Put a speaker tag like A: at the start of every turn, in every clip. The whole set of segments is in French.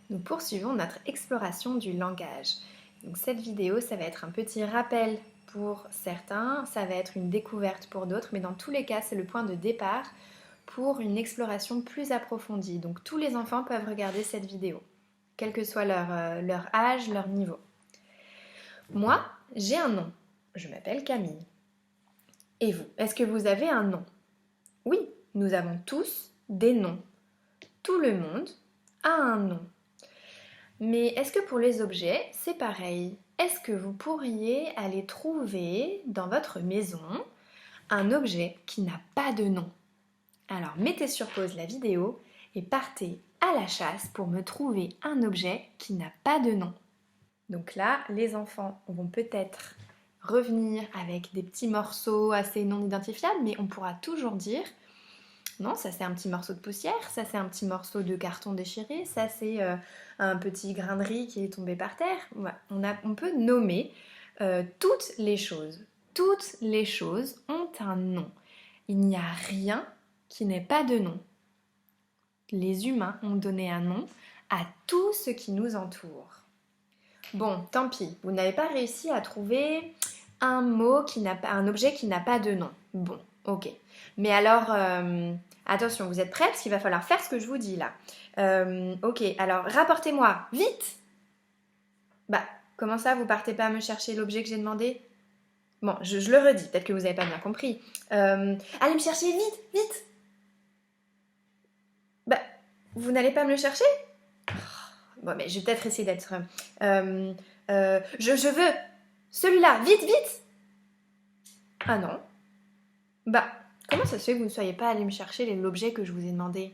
A: Nous poursuivons notre exploration du langage. Donc cette vidéo, ça va être un petit rappel pour certains, ça va être une découverte pour d'autres, mais dans tous les cas, c'est le point de départ pour une exploration plus approfondie. Donc tous les enfants peuvent regarder cette vidéo, quel que soit leur âge, leur niveau. Moi, j'ai un nom. Je m'appelle Camille. Et vous, est-ce que vous avez un nom? Oui, nous avons tous des noms. Tout le monde a un nom. Mais est-ce que pour les objets, c'est pareil? Est-ce que vous pourriez aller trouver dans votre maison un objet qui n'a pas de nom? Alors mettez sur pause la vidéo et partez à la chasse pour me trouver un objet qui n'a pas de nom. Donc là, les enfants vont peut-être revenir avec des petits morceaux assez non identifiables, mais on pourra toujours dire non, ça c'est un petit morceau de poussière, ça c'est un petit morceau de carton déchiré, ça c'est un petit grain de riz qui est tombé par terre. Voilà. On peut nommer toutes les choses. Toutes les choses ont un nom. Il n'y a rien qui n'ait pas de nom. Les humains ont donné un nom à tout ce qui nous entoure. Bon, tant pis, vous n'avez pas réussi à trouver un objet qui n'a pas de nom. Bon, ok. Mais alors, attention, vous êtes prêts parce qu'il va falloir faire ce que je vous dis là. Ok, alors rapportez-moi, vite! Bah, comment ça, vous partez pas à me chercher l'objet que j'ai demandé? Bon, je le redis, peut-être que vous n'avez pas bien compris. Allez me chercher vite, vite! Bah, vous n'allez pas me le chercher? Bon, mais je vais peut-être essayer d'être... je veux celui-là, vite, vite! Ah non. Bah, comment ça se fait que vous ne soyez pas allé me chercher l'objet que je vous ai demandé?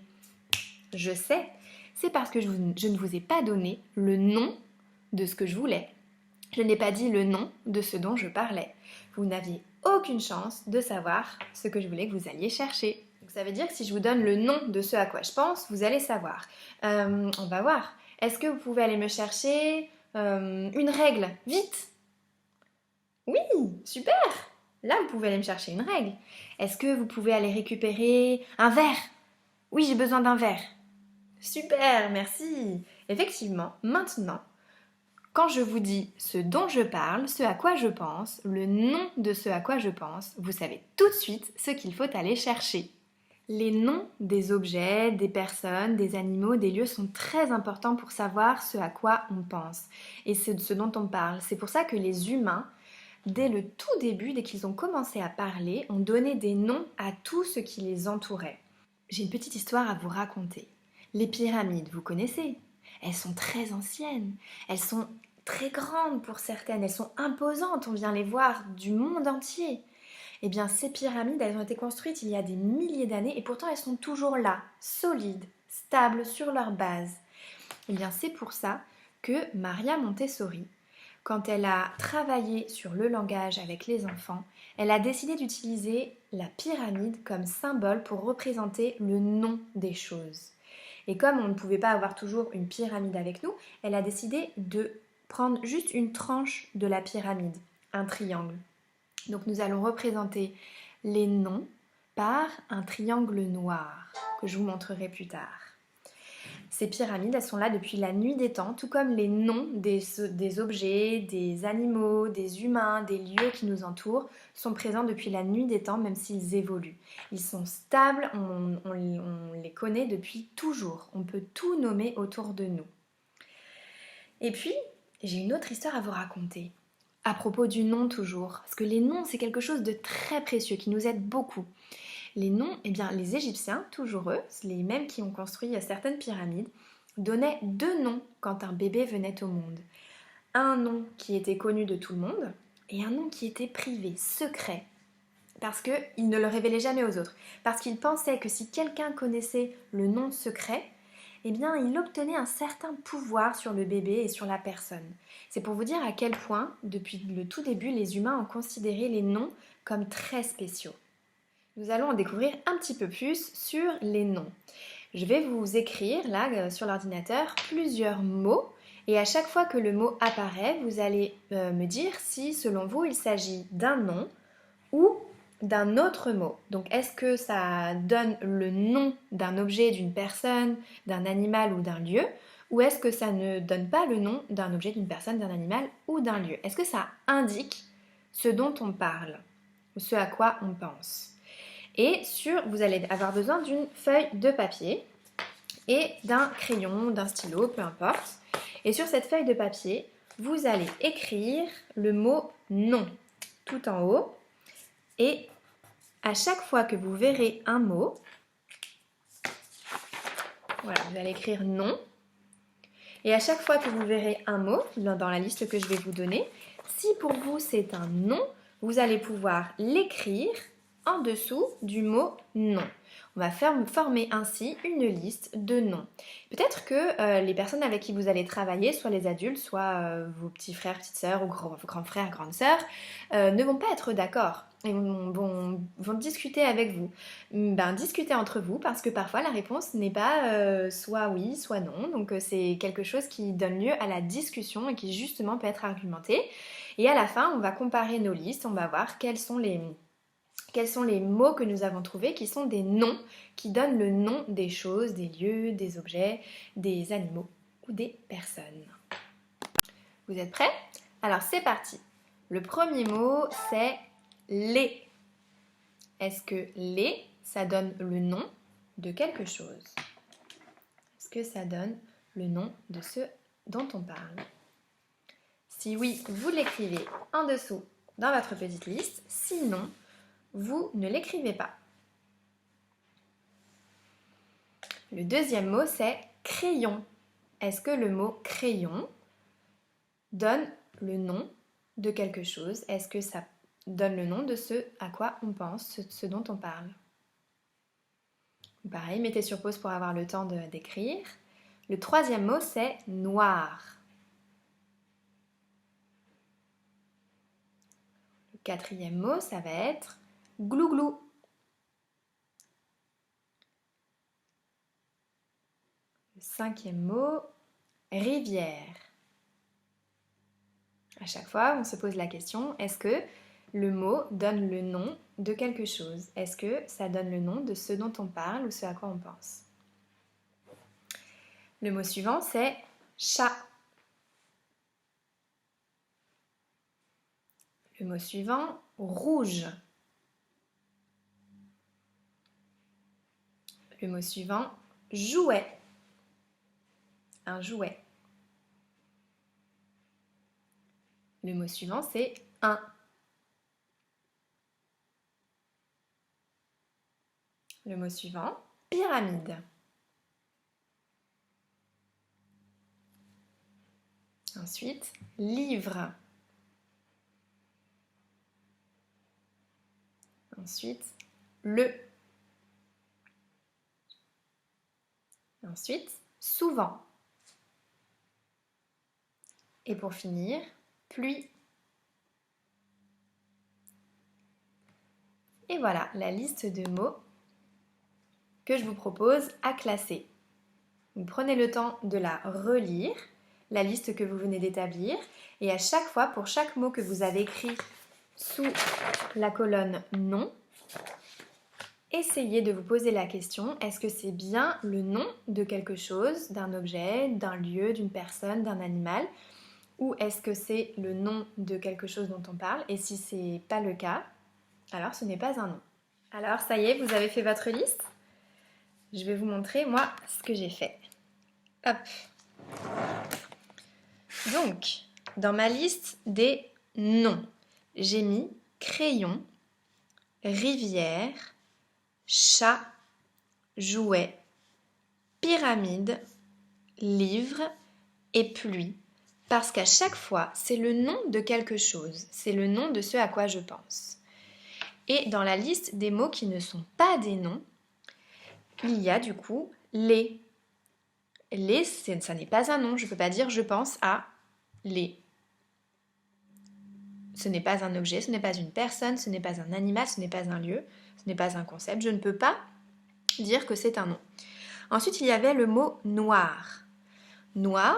A: Je sais, c'est parce que je ne vous ai pas donné le nom de ce que je voulais. Je n'ai pas dit le nom de ce dont je parlais. Vous n'aviez aucune chance de savoir ce que je voulais que vous alliez chercher. Donc ça veut dire que si je vous donne le nom de ce à quoi je pense, vous allez savoir. On va voir. Est-ce que vous pouvez aller me chercher une règle? Vite! Oui, super! Là, vous pouvez aller me chercher une règle. Est-ce que vous pouvez aller récupérer un verre? Oui, j'ai besoin d'un verre. Super, merci. Effectivement, maintenant, quand je vous dis ce dont je parle, ce à quoi je pense, le nom de ce à quoi je pense, vous savez tout de suite ce qu'il faut aller chercher. Les noms des objets, des personnes, des animaux, des lieux sont très importants pour savoir ce à quoi on pense et ce dont on parle. C'est pour ça que les humains, dès le tout début, dès qu'ils ont commencé à parler, ont donné des noms à tout ce qui les entourait. J'ai une petite histoire à vous raconter. Les pyramides, vous connaissez? Elles sont très anciennes, elles sont très grandes pour certaines, elles sont imposantes, on vient les voir du monde entier. Eh bien, ces pyramides, elles ont été construites il y a des milliers d'années et pourtant elles sont toujours là, solides, stables sur leur base. Eh bien, c'est pour ça que Maria Montessori, quand elle a travaillé sur le langage avec les enfants, elle a décidé d'utiliser la pyramide comme symbole pour représenter le nom des choses. Et comme on ne pouvait pas avoir toujours une pyramide avec nous, elle a décidé de prendre juste une tranche de la pyramide, un triangle. Donc nous allons représenter les noms par un triangle noir que je vous montrerai plus tard. Ces pyramides, elles sont là depuis la nuit des temps, tout comme les noms des objets, des animaux, des humains, des lieux qui nous entourent sont présents depuis la nuit des temps, même s'ils évoluent. Ils sont stables, on les connaît depuis toujours. On peut tout nommer autour de nous. Et puis, j'ai une autre histoire à vous raconter. À propos du nom toujours, parce que les noms, c'est quelque chose de très précieux qui nous aide beaucoup. Les noms, eh bien, les Égyptiens, toujours eux, les mêmes qui ont construit certaines pyramides, donnaient deux noms quand un bébé venait au monde. Un nom qui était connu de tout le monde et un nom qui était privé, secret, parce qu'ils ne le révélaient jamais aux autres. Parce qu'ils pensaient que si quelqu'un connaissait le nom secret, eh bien, il obtenait un certain pouvoir sur le bébé et sur la personne. C'est pour vous dire à quel point, depuis le tout début, les humains ont considéré les noms comme très spéciaux. Nous allons en découvrir un petit peu plus sur les noms. Je vais vous écrire là sur l'ordinateur plusieurs mots et à chaque fois que le mot apparaît, vous allez me dire si selon vous il s'agit d'un nom ou d'un autre mot. Donc est-ce que ça donne le nom d'un objet, d'une personne, d'un animal ou d'un lieu, ou est-ce que ça ne donne pas le nom d'un objet, d'une personne, d'un animal ou d'un lieu? Est-ce que ça indique ce dont on parle, ou ce à quoi on pense? Et vous allez avoir besoin d'une feuille de papier et d'un crayon, d'un stylo, peu importe. Et sur cette feuille de papier, vous allez écrire le mot non tout en haut. Et à chaque fois que vous verrez un mot, voilà, vous allez écrire non. Et à chaque fois que vous verrez un mot dans la liste que je vais vous donner, si pour vous c'est un nom, vous allez pouvoir l'écrire en dessous du mot non. On va former ainsi une liste de noms. Peut-être que les personnes avec qui vous allez travailler, soit les adultes, soit vos petits frères, petites sœurs ou grands frères, grandes sœurs, ne vont pas être d'accord et vont discuter avec vous. Discutez entre vous parce que parfois la réponse n'est pas soit oui, soit non. Donc c'est quelque chose qui donne lieu à la discussion et qui justement peut être argumenté. Et à la fin, on va comparer nos listes, on va voir quels sont les mots que nous avons trouvés qui sont des noms, qui donnent le nom des choses, des lieux, des objets, des animaux ou des personnes. Vous êtes prêts? Alors c'est parti. Le premier mot, c'est les. Est-ce que les, ça donne le nom de quelque chose? Est-ce que ça donne le nom de ce dont on parle? Si oui, vous l'écrivez en dessous dans votre petite liste. Sinon, vous ne l'écrivez pas. Le deuxième mot, c'est crayon. Est-ce que le mot crayon donne le nom de quelque chose? Est-ce que ça donne le nom de ce à quoi on pense, ce dont on parle? Pareil, mettez sur pause pour avoir le temps d'écrire. Le troisième mot, c'est noir. Le quatrième mot, ça va être glouglou. Le cinquième mot, rivière. À chaque fois, on se pose la question, est-ce que le mot donne le nom de quelque chose? Est-ce que ça donne le nom de ce dont on parle ou ce à quoi on pense? Le mot suivant, c'est chat. Le mot suivant, rouge. Le mot suivant, jouet. Un jouet. Le mot suivant, c'est un. Le mot suivant, pyramide. Ensuite, livre. Ensuite, le. Ensuite, souvent. Et pour finir, pluie. Et voilà la liste de mots que je vous propose à classer. Vous prenez le temps de la relire, la liste que vous venez d'établir, et à chaque fois, pour chaque mot que vous avez écrit sous la colonne non, essayez de vous poser la question, est-ce que c'est bien le nom de quelque chose, d'un objet, d'un lieu, d'une personne, d'un animal, ou est-ce que c'est le nom de quelque chose dont on parle? Et si ce n'est pas le cas, alors ce n'est pas un nom. Alors ça y est, vous avez fait votre liste? Je vais vous montrer moi ce que j'ai fait. Hop. Donc, dans ma liste des noms, j'ai mis crayon, rivière, chat, jouet, pyramide, livre et pluie. Parce qu'à chaque fois, c'est le nom de quelque chose, c'est le nom de ce à quoi je pense. Et dans la liste des mots qui ne sont pas des noms, il y a du coup les. Les, ça n'est pas un nom, je ne peux pas dire je pense à les. Ce n'est pas un objet, ce n'est pas une personne, ce n'est pas un animal, ce n'est pas un lieu, ce n'est pas un concept, je ne peux pas dire que c'est un nom. Ensuite, il y avait le mot noir. Noir,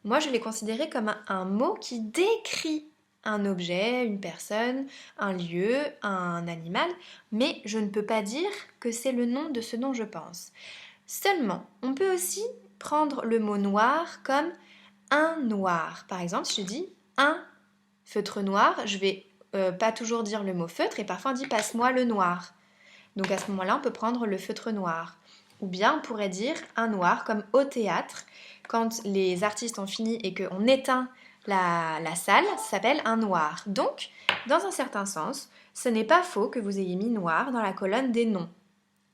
A: moi je l'ai considéré comme un mot qui décrit un objet, une personne, un lieu, un animal, mais je ne peux pas dire que c'est le nom de ce dont je pense. Seulement, on peut aussi prendre le mot noir comme un noir. Par exemple, si je dis un feutre noir, je vais pas toujours dire le mot feutre et parfois on dit passe-moi le noir. Donc à ce moment-là, on peut prendre le feutre noir. Ou bien on pourrait dire un noir comme au théâtre, quand les artistes ont fini et qu'on éteint la salle, ça s'appelle un noir. Donc, dans un certain sens, ce n'est pas faux que vous ayez mis noir dans la colonne des noms.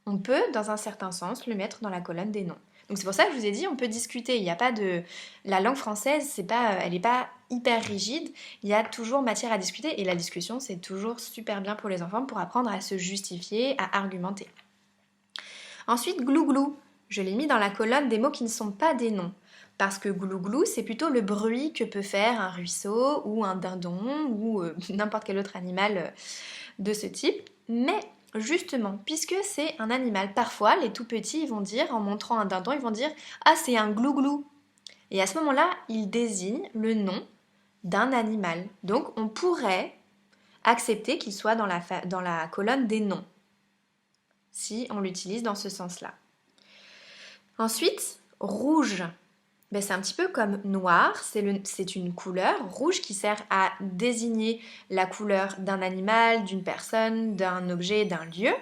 A: On peut, dans un certain sens, le mettre dans la colonne des noms. Donc c'est pour ça que je vous ai dit, on peut discuter. Il n'y a pas de... La langue française, elle n'est pas hyper rigide. Il y a toujours matière à discuter. Et la discussion, c'est toujours super bien pour les enfants pour apprendre à se justifier, à argumenter. Ensuite, glouglou. Je l'ai mis dans la colonne des mots qui ne sont pas des noms. Parce que glouglou, c'est plutôt le bruit que peut faire un ruisseau ou un dindon ou n'importe quel autre animal de ce type. Mais justement, puisque c'est un animal, parfois les tout petits ils vont dire, en montrant un dindon, ils vont dire « Ah, c'est un glouglou ». Et à ce moment-là, ils désignent le nom d'un animal. Donc on pourrait accepter qu'il soit dans la colonne des noms, si on l'utilise dans ce sens-là. Ensuite, rouge. C'est un petit peu comme noir, c'est une couleur rouge qui sert à désigner la couleur d'un animal, d'une personne, d'un objet, d'un lieu.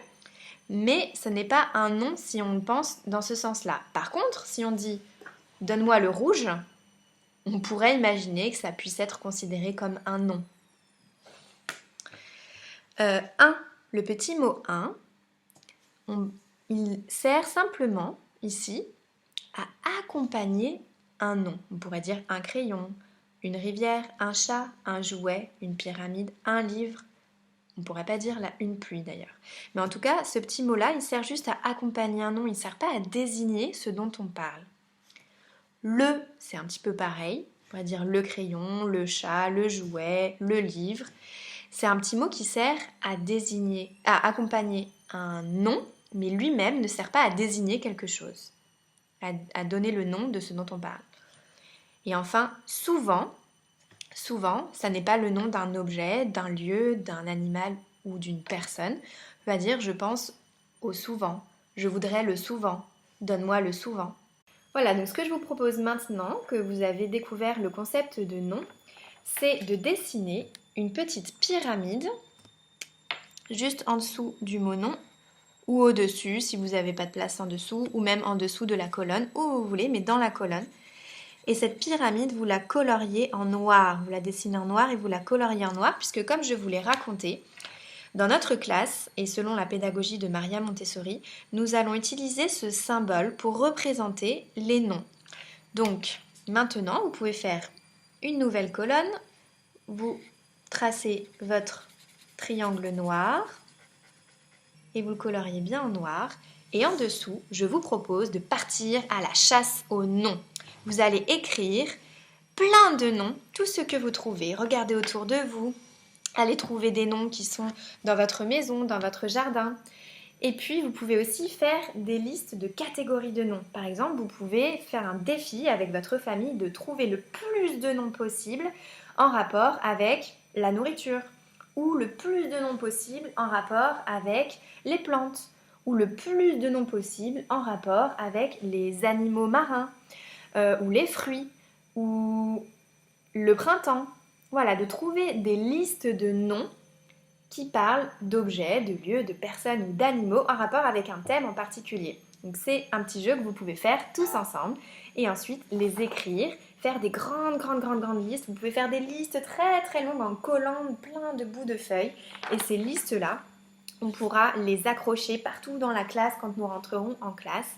A: Mais ce n'est pas un nom si on pense dans ce sens-là. Par contre, si on dit « donne-moi le rouge », on pourrait imaginer que ça puisse être considéré comme un nom. Un, le petit mot un, il sert simplement ici à accompagner un nom. On pourrait dire un crayon, une rivière, un chat, un jouet, une pyramide, un livre. On ne pourrait pas dire là une pluie d'ailleurs. Mais en tout cas, ce petit mot-là, il sert juste à accompagner un nom, il ne sert pas à désigner ce dont on parle. Le, c'est un petit peu pareil. On pourrait dire le crayon, le chat, le jouet, le livre. C'est un petit mot qui sert à désigner, à accompagner un nom, mais lui-même ne sert pas à désigner quelque chose, à donner le nom de ce dont on parle. Et enfin, souvent, ça n'est pas le nom d'un objet, d'un lieu, d'un animal ou d'une personne. On va dire je pense au souvent, je voudrais le souvent, donne-moi le souvent. Voilà, donc ce que je vous propose maintenant, que vous avez découvert le concept de nom, c'est de dessiner une petite pyramide juste en dessous du mot nom ou au-dessus si vous n'avez pas de place en dessous ou même en dessous de la colonne, où vous voulez, mais dans la colonne. Et cette pyramide, vous la coloriez en noir, vous la dessinez en noir et vous la coloriez en noir, puisque comme je vous l'ai raconté, dans notre classe, et selon la pédagogie de Maria Montessori, nous allons utiliser ce symbole pour représenter les noms. Donc, maintenant, vous pouvez faire une nouvelle colonne, vous tracez votre triangle noir, et vous le coloriez bien en noir, et en dessous, je vous propose de partir à la chasse aux noms. Vous allez écrire plein de noms, tout ce que vous trouvez. Regardez autour de vous. Allez trouver des noms qui sont dans votre maison, dans votre jardin. Et puis, vous pouvez aussi faire des listes de catégories de noms. Par exemple, vous pouvez faire un défi avec votre famille de trouver le plus de noms possible en rapport avec la nourriture ou le plus de noms possible en rapport avec les plantes ou le plus de noms possible en rapport avec les animaux marins. Ou les fruits, ou le printemps. Voilà, de trouver des listes de noms qui parlent d'objets, de lieux, de personnes ou d'animaux en rapport avec un thème en particulier. Donc c'est un petit jeu que vous pouvez faire tous ensemble et ensuite les écrire, faire des grandes listes. Vous pouvez faire des listes très très longues en collant plein de bouts de feuilles et ces listes-là, on pourra les accrocher partout dans la classe quand nous rentrerons en classe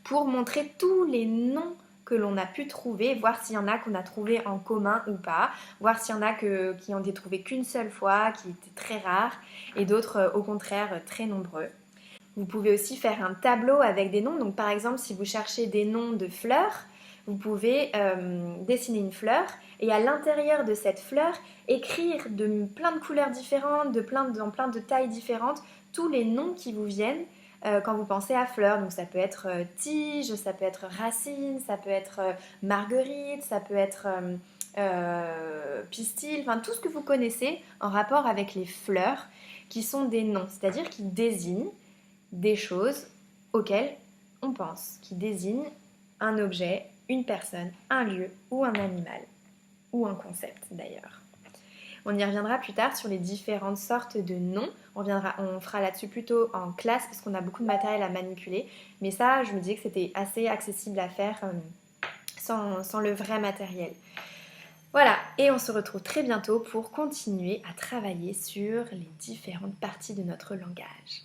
A: pour montrer tous les noms que l'on a pu trouver, voir s'il y en a qu'on a trouvé en commun ou pas, voir s'il y en a qui ont été trouvés qu'une seule fois, qui étaient très rares, et d'autres au contraire très nombreux. Vous pouvez aussi faire un tableau avec des noms, donc par exemple si vous cherchez des noms de fleurs, vous pouvez dessiner une fleur et à l'intérieur de cette fleur écrire de plein de couleurs différentes, dans plein de tailles différentes, tous les noms qui vous viennent quand vous pensez à fleurs. Donc ça peut être tige, ça peut être racine, ça peut être marguerite, ça peut être pistil, enfin tout ce que vous connaissez en rapport avec les fleurs qui sont des noms, c'est-à-dire qui désignent des choses auxquelles on pense, qui désignent un objet, une personne, un lieu ou un animal. Ou un concept d'ailleurs. On y reviendra plus tard sur les différentes sortes de noms. On fera là-dessus plutôt en classe parce qu'on a beaucoup de matériel à manipuler. Mais ça, je me disais que c'était assez accessible à faire sans le vrai matériel. Voilà, et on se retrouve très bientôt pour continuer à travailler sur les différentes parties de notre langage.